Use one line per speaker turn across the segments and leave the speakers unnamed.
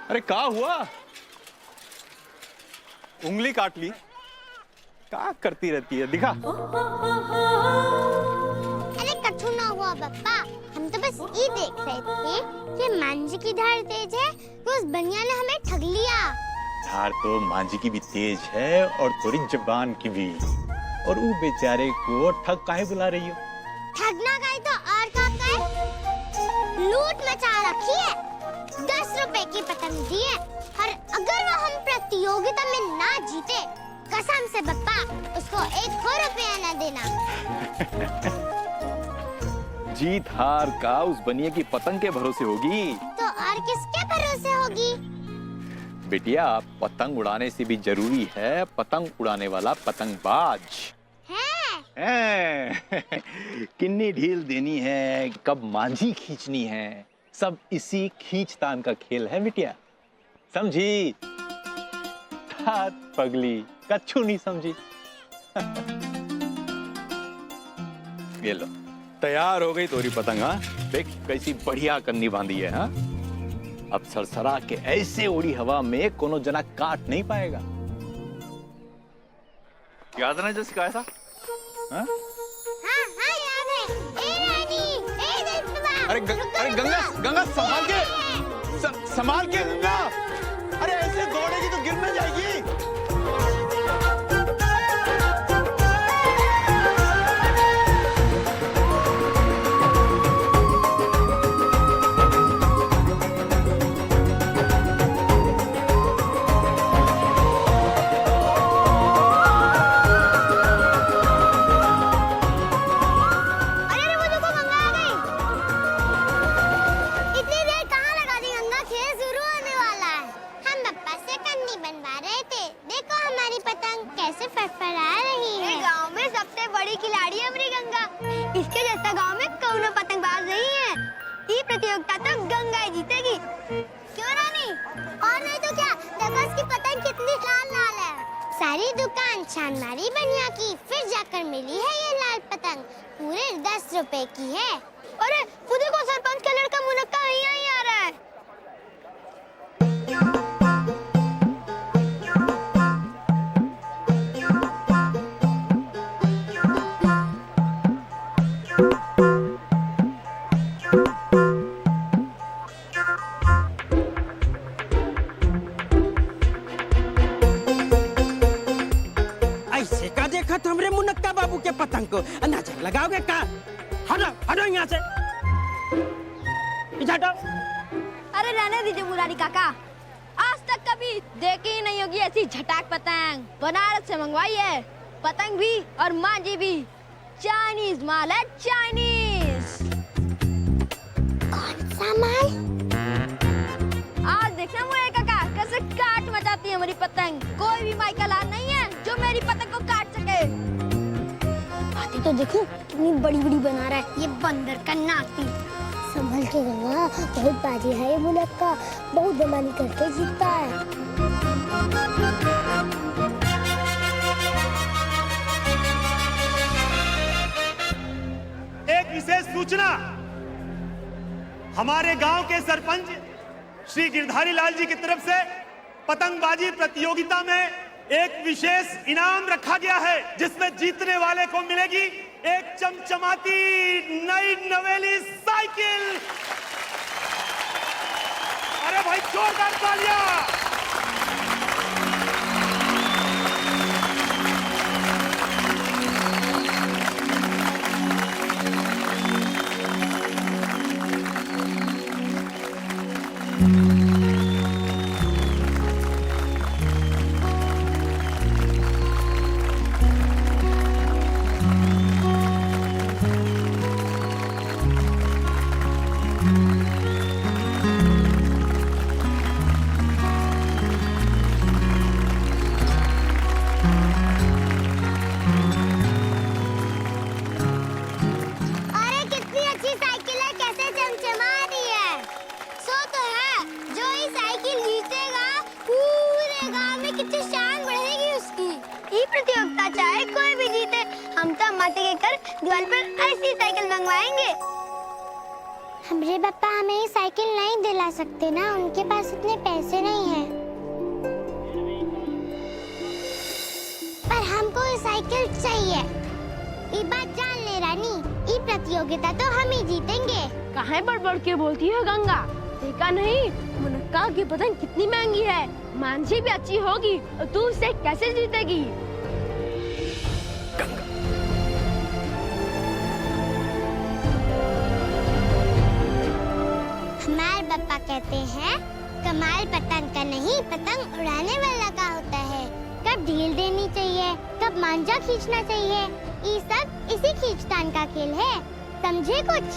अरे क्या हुआ? उंगली काट ली? क्या करती रहती है, दिखा।
अरे कछु ना हुआ बप्पा, हम तो बस ये देख रहे थे कि मांझी की धार तेज है तो उस बनिया ने हमें ठग लिया।
धार तो मांझी की भी तेज है और थोड़ी जबान की भी। और वो बेचारे को ठग काहे बुला रही हो?
ठगना गए तो और का गए? लूट मचा रखी है। 10 रुपए की पतंग दी है और अगर वो हम प्रतियोगिता में ना जीते, कसम से बप्पा उसको 1 रुपया ना देना।
जीत हार का उस बनिए की पतंग के भरोसे होगी
तो और किसके भरोसे होगी?
बेटिया, पतंग उड़ाने से भी जरूरी है पतंग उड़ाने वाला पतंगबाज है। कितनी ढील देनी है, कब मांझी खींचनी है, सब इसी खींचतान का खेल है बिटिया, समझी? पगली कच्छू नहीं समझी। ये लो, तैयार हो गई तोरी पतंग। हाँ देख कैसी बढ़िया कन्नी बांधी है। हाँ अब सरसरा के ऐसे उड़ी हवा में कोनो जना काट नहीं पाएगा। याद ना जो सिखाया था? हाँ
याद है। ए रानी, ए दीपवा।
अरे गंगा गंगा संभाल के, संभाल के गंगा। अरे ऐसे दौड़ेगी तो गिर ना जाएगी।
सारी दुकान छान मारी बनिया की, फिर जाकर मिली है ये लाल पतंग, पूरे 10 रुपए की है। अरे खुद को सरपंच का लड़का मुनक्का यहीं आ रहा है।
हमरे मुनक्का बाबू के पतंग को नजर लगाओगे का? हटो हटो यहाँ से, हटो।
अरे रहने दीजिए मुरारी काका, आज तक कभी देखी ही नहीं होगी ऐसी झटाक पतंग। बनारस से मंगवाई है, पतंग भी और मांझी भी चाइनीज माल है, चाइनीज।
कौन सा माल?
आज देखना मुरारी काका कैसे काट मचाती है हमारी पतंग। कोई भी माई का लाल नहीं है जो मेरी पतंग को काट सके।
बातें तो देखो कितनी बड़ी बड़ी बना रहा है ये बंदर का नाती। संभल के गंगा, बहुत बाजी है ये मुनक्का, बहुत बेमानी करके जीतता है।
एक विशेष सूचना, हमारे गांव के सरपंच श्री गिरधारी लाल जी की तरफ से पतंगबाजी प्रतियोगिता में एक विशेष इनाम रखा गया है, जिसमें जीतने वाले को मिलेगी एक चमचमाती नई नवेली साइकिल। अरे भाई जोरदार तालियां।
बातें कहकर दीवार पर ऐसी साइकिल मंगवाएंगे।
हमरे पापा हमें ये साइकिल नहीं दिला सकते ना, उनके पास इतने पैसे नहीं हैं। पर हमको ये साइकिल चाहिए। ये बात जान ले रानी, ये प्रतियोगिता तो हम ही जीतेंगे।
काहे बड़बड़ के बोलती है गंगा? देखा नहीं मुनक्का की पतंग कितनी महंगी है। मानसी भी अच्छी होगी और तू उससे कैसे जीतेगी?
हमारे पापा कहते हैं कमाल पतंग का नहीं, पतंग उड़ाने वाला का होता है। कब ढील देनी चाहिए, कब मांझा खींचना चाहिए, ये सब इसी खींचतान का खेल है। समझे कुछ?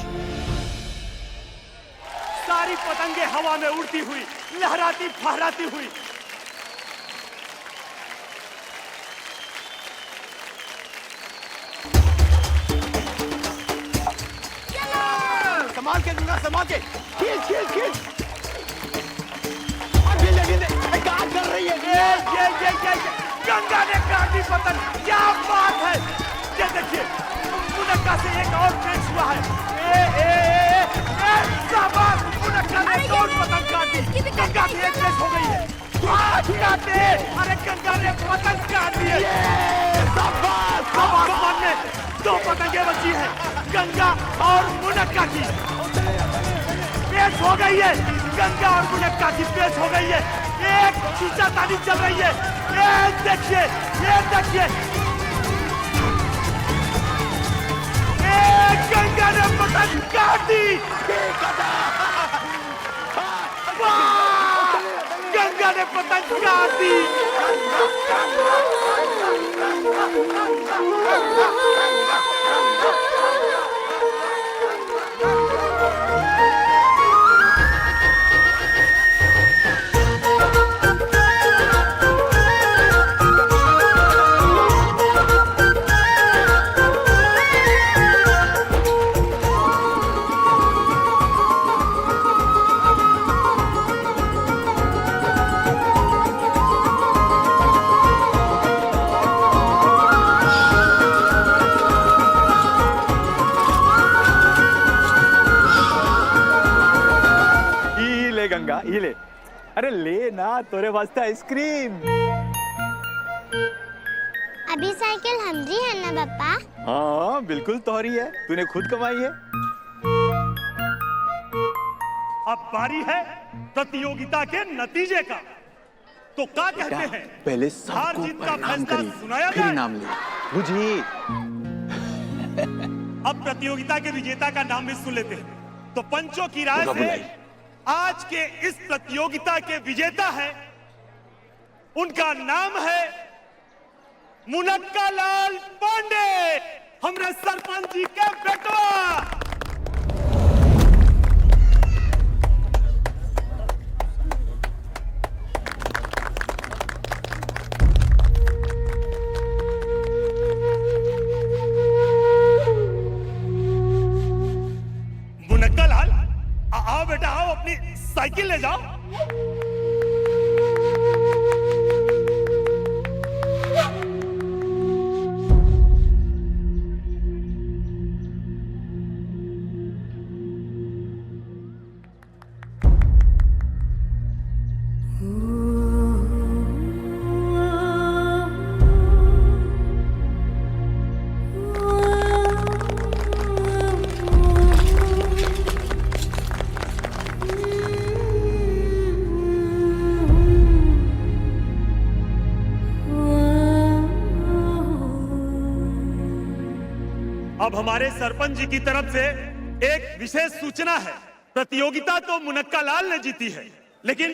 सारी पतंगे हवा में उड़ती हुई, लहराती फहराती हुई
संभाल के गंगा, संभाल के, खींच खींच खींच। गिले गिले, क्या कर रही है?
ये गंगा ने काटी पतंग, क्या बात है। ये देखिए मुनक्का से एक और मैच हुआ है। शाबाश, मुनक्का ने एक और पतंग काटी, गंगा से एक मैच हो गई है। अरे गंगा ने पतंग काट दी है। अब आसमान में 2 पतंगे बची है, गंगा और मुनक्का की। पेश हो गई है, गंगा और मुनक्का की पेश हो गई है। एक खींचातानी चल रही है। ये देखिए, गंगा ने पतंग काट दी। गंगा ने पतंग काट दी।
गंगा ये ले। अरे ले ना, तोरे वास्ते आइसक्रीम।
अभी साइकिल हमरी है ना पापा?
हाँ बिल्कुल तोहरी है, तूने खुद कमाई है।
अब बारी है प्रतियोगिता के नतीजे का। तो क्या कहते हैं?
पहले
हार
सबको
जीत का
प्रणाम
फैसला
करिए,
सुनाया
फिर
जाए।
नाम ले। बुझी।
अब प्रतियोगिता के विजेता का नाम भी सुन लेते हैं। तो पंचों की राय से आज के इस प्रतियोगिता के विजेता है, उनका नाम है मुनक्का लाल पांडे, हमारे सरपंच जी के बेटवा। मुनक्का लाल, आओ बेटा आओ, अपनी साइकिल ले जाओ। अब हमारे सरपंच जी की तरफ से एक विशेष सूचना है। प्रतियोगिता तो मुनक्का लाल ने जीती है, लेकिन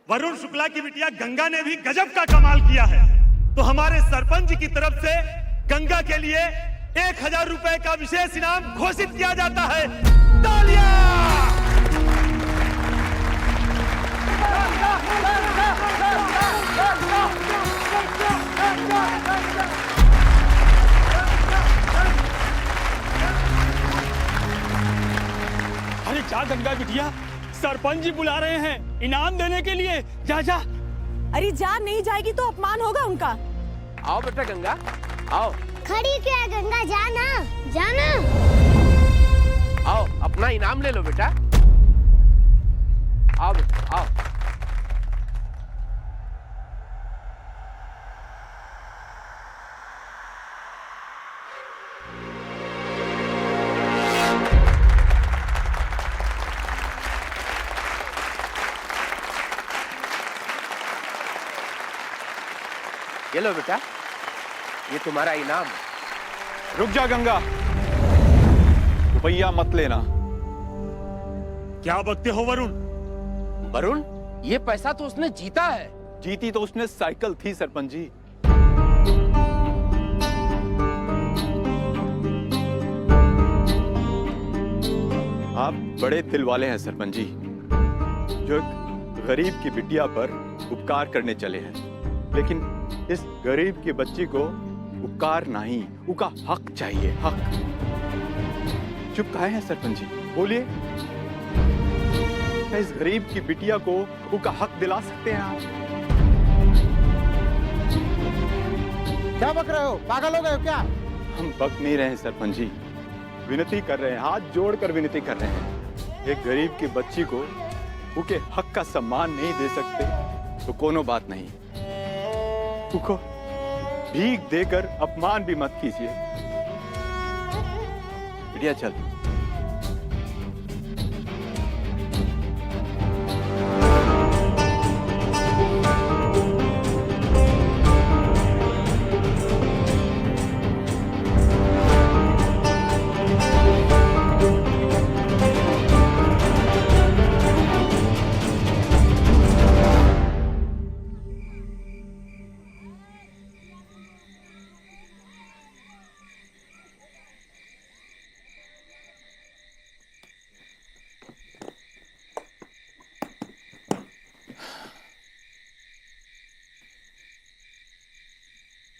वरुण शुक्ला की बिटिया गंगा ने भी गजब का कमाल किया है। तो हमारे सरपंच जी की तरफ से गंगा के लिए 1000 रुपए का विशेष इनाम घोषित किया जाता है। तालियां!
अरे जा गंगा बिटिया, सरपंच जी बुला रहे हैं इनाम देने के लिए। जा जा।
अरे जा, नहीं जाएगी तो अपमान होगा उनका।
आओ बेटा गंगा, आओ
खड़ी क्यों है गंगा, जाना जाना।
आओ अपना इनाम ले लो बेटा। आओ आओ। ये लो बेटा, ये तुम्हारा इनाम।
रुक जा गंगा, रुपया मत लेना।
क्या बकते हो वरुण?
वरुण, ये पैसा तो उसने जीता है।
जीती तो उसने साइकिल थी सरपंच जी। आप बड़े दिल वाले हैं सरपंच जी, जो एक गरीब की बिटिया पर उपकार करने चले हैं, लेकिन इस गरीब की बच्ची को उपकार नहीं, उसका हक चाहिए, हक। चुप काहे हैं सरपंच जी, बोलिए। क्या इस गरीब की बिटिया को उसका हक दिला सकते हैं आप?
क्या बक रहे हो, पागल हो गए हो क्या?
हम बक नहीं रहे हैं सरपंच जी, विनती कर रहे हैं, हाथ जोड़कर विनती कर रहे हैं। एक गरीब की बच्ची को उसके हक का सम्मान नहीं दे सकते तो कोनो बात नहीं, उसको भीख देकर अपमान भी मत कीजिए। बिटिया चल।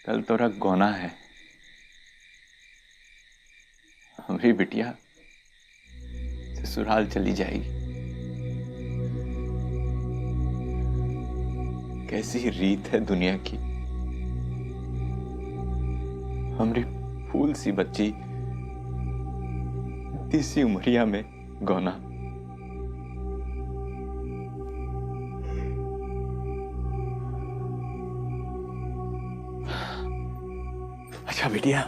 कल तोरा गोना है, हमारी बिटिया ससुराल चली जाएगी। कैसी रीत है दुनिया की, हमारी फूल सी बच्ची तीसरी उमरिया में गोना। अच्छा बिटिया,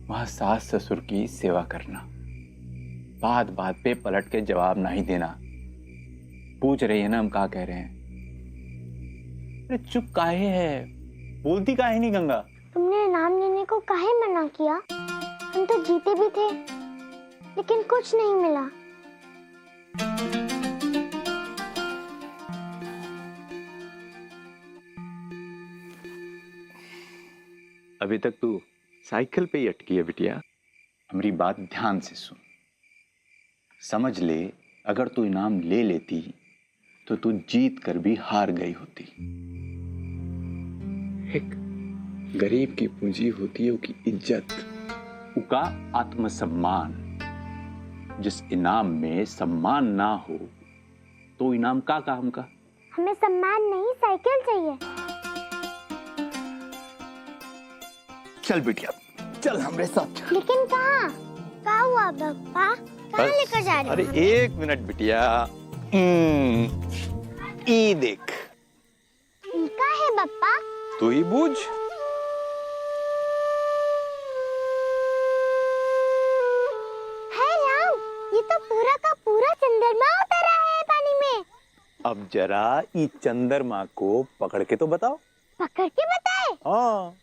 वहां सास ससुर की सेवा करना, बात बात पे पलट के जवाब नहीं देना। पूछ रही है ना हम क्या कह रहे हैं। अरे चुप काहे है, बोलती काहे नहीं गंगा?
तुमने इनाम लेने को काहे मना किया? हम तो जीते भी थे, लेकिन कुछ नहीं मिला।
अभी तक तू साइकिल पे ही अटकी है बिटिया। हमारी बात ध्यान से सुन, समझ ले, अगर तू इनाम ले लेती तो तू जीत कर भी हार गई होती। एक गरीब की पूंजी होती है उसकी इज्जत, उसका आत्मसम्मान। जिस इनाम में सम्मान ना हो तो इनाम का काम का?
हमें सम्मान नहीं, साइकिल चाहिए।
चल बिटिया, चल हमरे साथ।
लेकिन कहाँ? कहाँ हुआ पापा? कहाँ लेकर जा रहे हो?
अरे एक मिनट बिटिया, ई देख।
का है पापा?
तू ही बूझ।
है राम, ये तो पूरा का पूरा चंद्रमा उतरा है पानी में।
अब जरा ई चंद्रमा को पकड़ के तो बताओ।
पकड़ के बताए?
हाँ।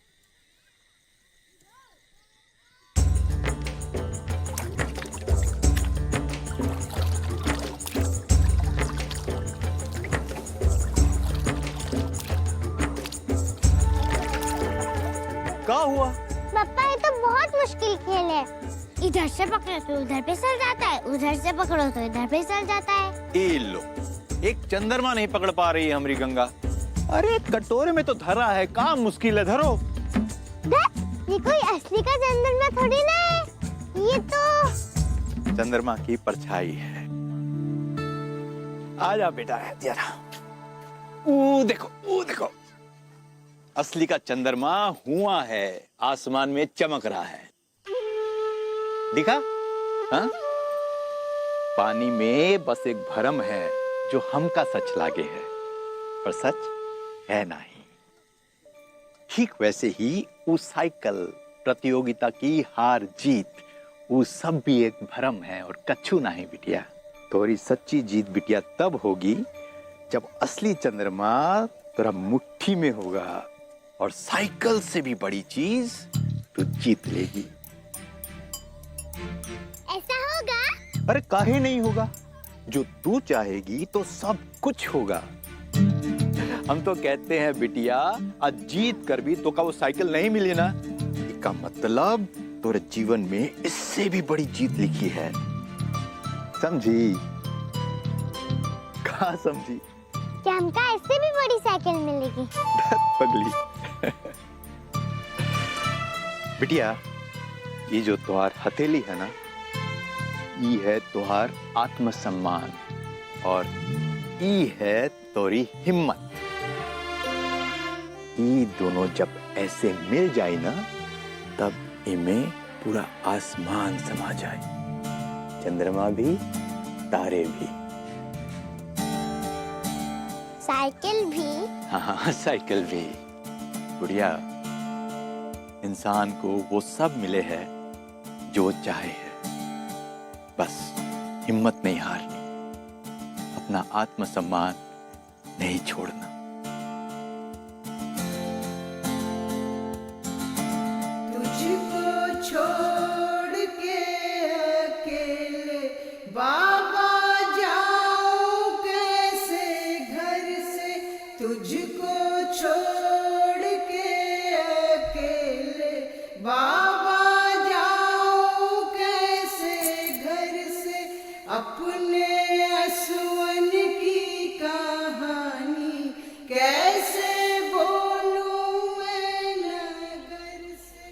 क्या हुआ?
पापा ये तो बहुत मुश्किल खेल है। इधर से पकड़ो तो उधर फिसल जाता है, उधर से पकड़ो तो इधर फिसल जाता है।
ए लो, एक चंद्रमा नहीं पकड़ पा रही है हमारी गंगा। अरे कटोरे में तो धरा है, काम मुश्किल है, धरो।
ये कोई असली का चंद्रमा थोड़ी ना है, ये तो
चंद्रमा की परछाई है। आजा बेटा, जरा। देखो, देखो। असली का चंद्रमा हुआ है, आसमान में चमक रहा है। दिखा? हाँ? पानी में बस एक भरम है जो हमका सच लागे है, पर सच है नहीं। ठीक वैसे ही वो साइकिल प्रतियोगिता की हार जीत, वो सब भी एक भ्रम है और कछु नहीं बिटिया। तोरी सच्ची जीत बिटिया तब होगी जब असली चंद्रमा तेरा मुट्ठी में होगा और साइकिल से भी बड़ी चीज तू जीत लेगी।
ऐसा होगा?
अरे काहे नहीं होगा, जो तू चाहेगी तो सब कुछ होगा। हम तो कहते हैं बिटिया, आज जीत कर भी तो का वो साइकिल नहीं मिली ना, इसका मतलब तोरे जीवन में इससे भी बड़ी जीत लिखी है। समझी? कहाँ समझी?
क्या हमका इससे भी बड़ी साइकिल मिलेगी?
पगली। बिटिया, ये जो त्योहार हथेली है ना, ये है त्योहार आत्मसम्मान और ये है तोरी हिम्मत। ये दोनों जब ऐसे मिल जाए ना, तब इनमें पूरा आसमान समा जाए, चंद्रमा भी, तारे भी।
साइकिल भी?
हाँ, साइकिल भी। गुड़िया, इंसान को वो सब मिले है जो चाहे है, बस हिम्मत नहीं हारनी, अपना आत्मसम्मान नहीं छोड़ना।
तुझको छोड़ के अकेले बाबा जाऊं कैसे घर से, तुझको छोड़ के अकेले बाबा जाऊं कैसे घर से, अपने असवन की कहानी कैसे बोलूं मैं नगर से।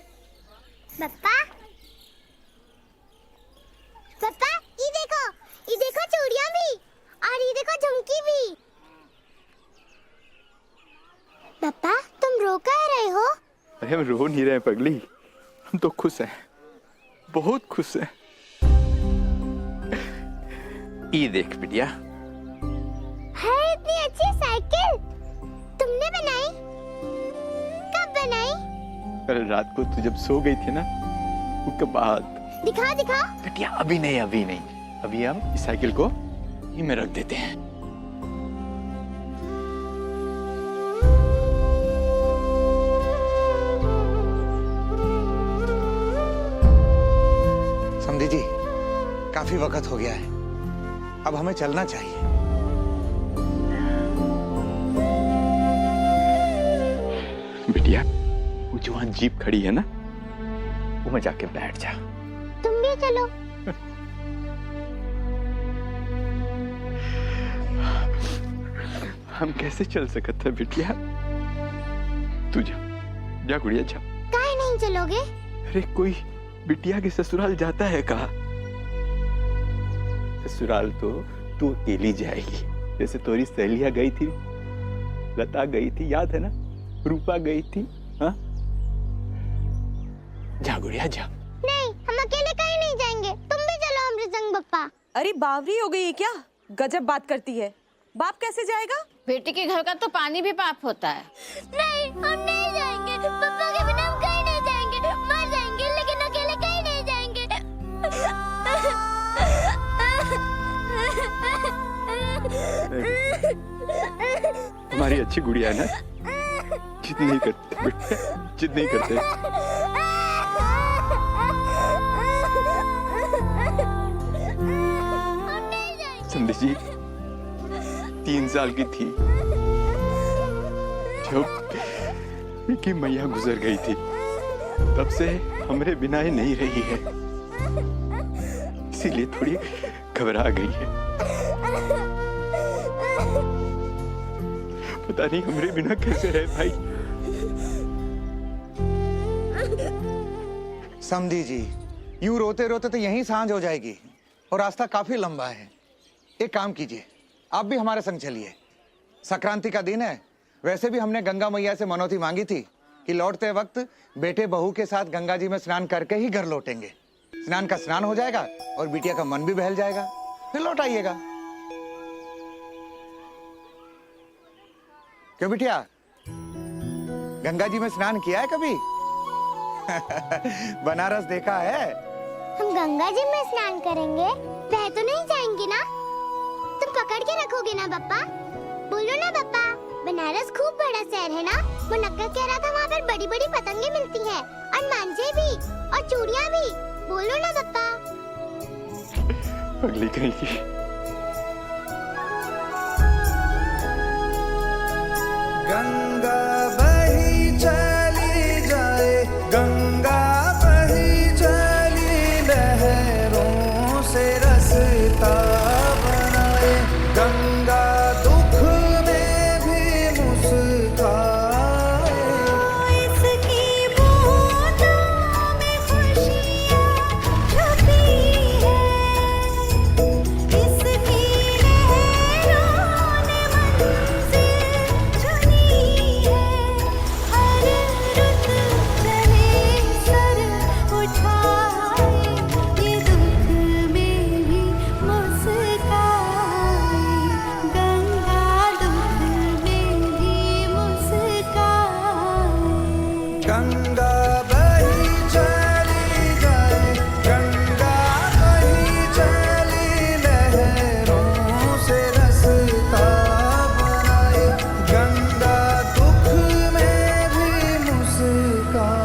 पापा, पापा, ये देखो चूड़ियां भी, और ये देखो झुमकी भी। पापा, तुम रो कह रहे हो?
अरे हम रो नहीं रहे पगली, हम तो खुश हैं, बहुत खुश हैं। ये देख बिटिया,
है इतनी अच्छी साइकिल तुमने बनाई? कब बनाई?
कल रात को तू जब सो गई थी ना, उसके बाद।
दिखा दिखा।
बिटिया अभी नहीं, अभी नहीं, अभी हम इस साइकिल को यहीं में रख देते हैं।
समधी जी, काफी वक्त हो गया है, अब हमें चलना चाहिए।
बिटिया, वो जो वहां जीप खड़ी है ना, वो में जाके बैठ जा।
तुम भी चलो।
हम कैसे चल सकते हैं बिटिया? तू जा, जा गुड़िया जा।
काहे नहीं चलोगे?
अरे कोई बिटिया के ससुराल जाता है कहा? ससुराल तो तू अकेली जाएगी, जैसे तोरी सहेलिया गई थी, लता गई थी, याद है ना, रूपा गई थी। हाँ, जा गुड़िया जा।
नहीं, हम अकेले कहीं नहीं जाएंगे, तुम भी चलो हमरे संग पप्पा।
अरे बावरी हो गई है क्या? गजब बात करती है। बाप कैसे जाएगा?
बेटी के घर का तो पानी भी पाप होता है।
नहीं, हम नहीं जाएंगे, पप्पा के बिना हम कहीं नहीं जाएंगे, मर जाएंगे लेकिन अकेले कहीं नहीं जाएंगे।
हमारी अच्छी गुड़िया है ना, जिद नहीं करते बेटा, जिद नहीं करते। संदेश जी 3 साल की थी जब की मैया गुजर गई थी, तब से हमरे बिना ही नहीं रही है, इसीलिए थोड़ी घबरा गई है। पता नहीं हमरे बिना कैसे रहे भाई।
समधी जी, यूं रोते रोते तो यहीं सांझ हो जाएगी और रास्ता काफी लंबा है। एक काम कीजिए, आप भी हमारे संग चलिए। संक्रांति का दिन है, वैसे भी हमने गंगा मैया से मनौती मांगी थी कि लौटते वक्त बेटे बहू के साथ गंगा जी में स्नान करके ही घर लौटेंगे। स्नान का स्नान हो जाएगा और बिटिया का मन भी बहल जाएगा, फिर लौट आइएगा। क्यों बिटिया, गंगा जी में स्नान किया है कभी? बनारस देखा है?
हम गंगा जी में स्नान करेंगे, बह तो नहीं जाएंगे ना? तुम पकड़ के रखोगे ना पापा? बोलो ना पापा। बनारस खूब बड़ा शहर है ना? वो नक्का कह रहा था वहाँ पर बड़ी बड़ी पतंगे मिलती हैं और मांझे भी और चूड़ियाँ भी। बोलो ना पापा।
अगली कहीं की।
गंगा बही चली जाए, गंगा बही चली लहरों से रसता बनाए, गंगा दुख में भी मुस्काए। इसकी बूंदों में खुशियाँ छुपी है, इसकी लहरों ने मंजिल चुनी है। हर रुत चले सर उठाए, ये दुख में भी मुस्काए, गंगा दुख में भी मुस्काए। गंगा बही चली जाए, गंगा बही चली लहरों से रसता बनाए, गंगा दुख में भी मुस्काए।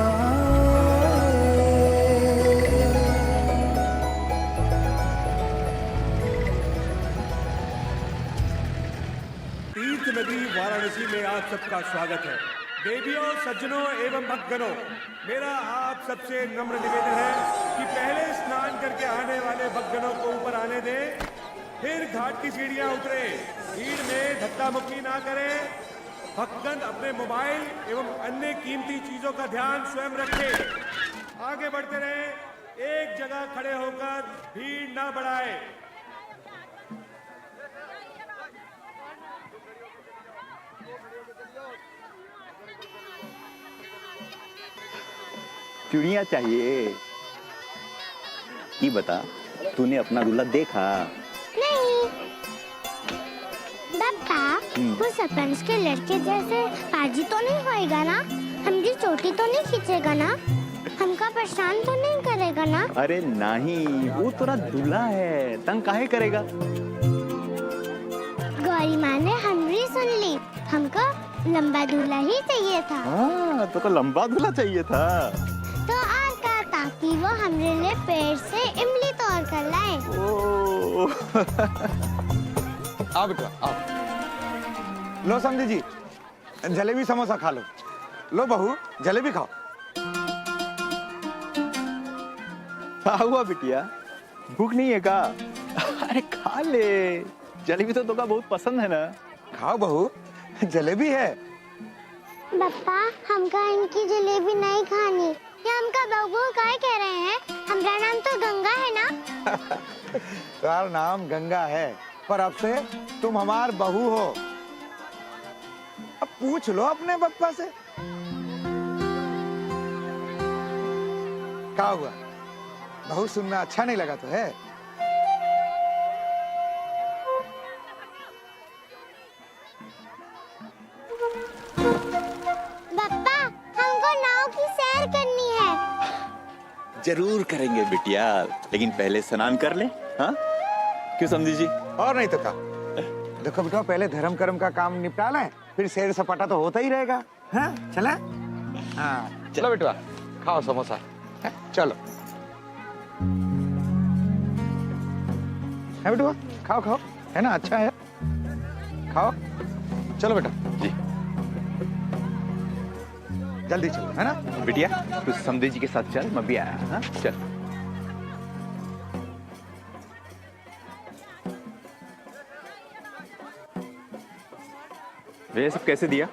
तीर्थ नगरी वाराणसी में आप सबका स्वागत है। देवियों, सज्जनों एवं भक्तगणों, मेरा आप सबसे नम्र निवेदन है कि पहले स्नान करके आने वाले भक्तगणों को ऊपर आने दें, फिर घाट की सीढ़ियां उतरे। भीड़ में धक्का मुक्की ना करें। भक्तगण अपने मोबाइल एवं अन्य कीमती चीजों का ध्यान स्वयं रखें। आगे बढ़ते रहें। एक जगह खड़े होकर भीड़ ना बढ़ाएं।
चूड़ियाँ चाहिए। ये बता, तूने अपना दूल्हा देखा?
नहीं पापा, वो सरपंच के लड़के जैसे पाजी तो नहीं होएगा ना? हमारी चोटी तो नहीं खींचेगा ना? हमका परेशान तो नहीं करेगा ना?
अरे नहीं, वो तेरा दूल्हा है, तंग काहे करेगा?
गौरी माँ ने हमारी सुन ली। हमको लंबा दूल्हा ही चाहिए था।
हाँ, तो लंबा दूल्हा चाहिए था।
तो और का, ताकि वो हमरे लिए पेड़ से इमली तोड़ कर लाए।
ओ।
आओ बेटा, आओ। लो समझी जी, जलेबी समोसा खा लो। लो बहू, जलेबी खाओ।
क्या हुआ बिटिया, भूख नहीं है का? अरे खा ले, जलेबी तो तुमको बहुत पसंद है ना।
खाओ बहू, जलेबी है।
पापा, हमका इनकी जलेबी नहीं खानी। ये हमका बहू काय कह रहे हैं? हमारा नाम तो गंगा है ना?
तुम्हारा नाम गंगा है, पर अब से तुम हमार बहू हो। अब पूछ लो अपने पप्पा से। क्या हुआ, बहू सुनना अच्छा नहीं लगा तो है?
पापा, हमको नाव की सैर करनी है।
जरूर करेंगे बिटिया, लेकिन पहले स्नान कर ले। हाँ, क्यों समझी जी?
और नहीं तो क्या। देखो बेटा, पहले धर्म कर्म का काम निपटा लें, फिर सैर सपाटा तो होता ही रहेगा। हाँ, चला? हाँ, चलो बेटा, खाओ समोसा। है? चलो। है बेटा, खाओ खाओ, है ना, अच्छा है, खाओ। चलो बेटा
जी,
जल्दी चलो, है ना?
बिटिया तू समधी जी के साथ चल, मैं भी आया। हाँ, चल। ये सब कैसे दिया?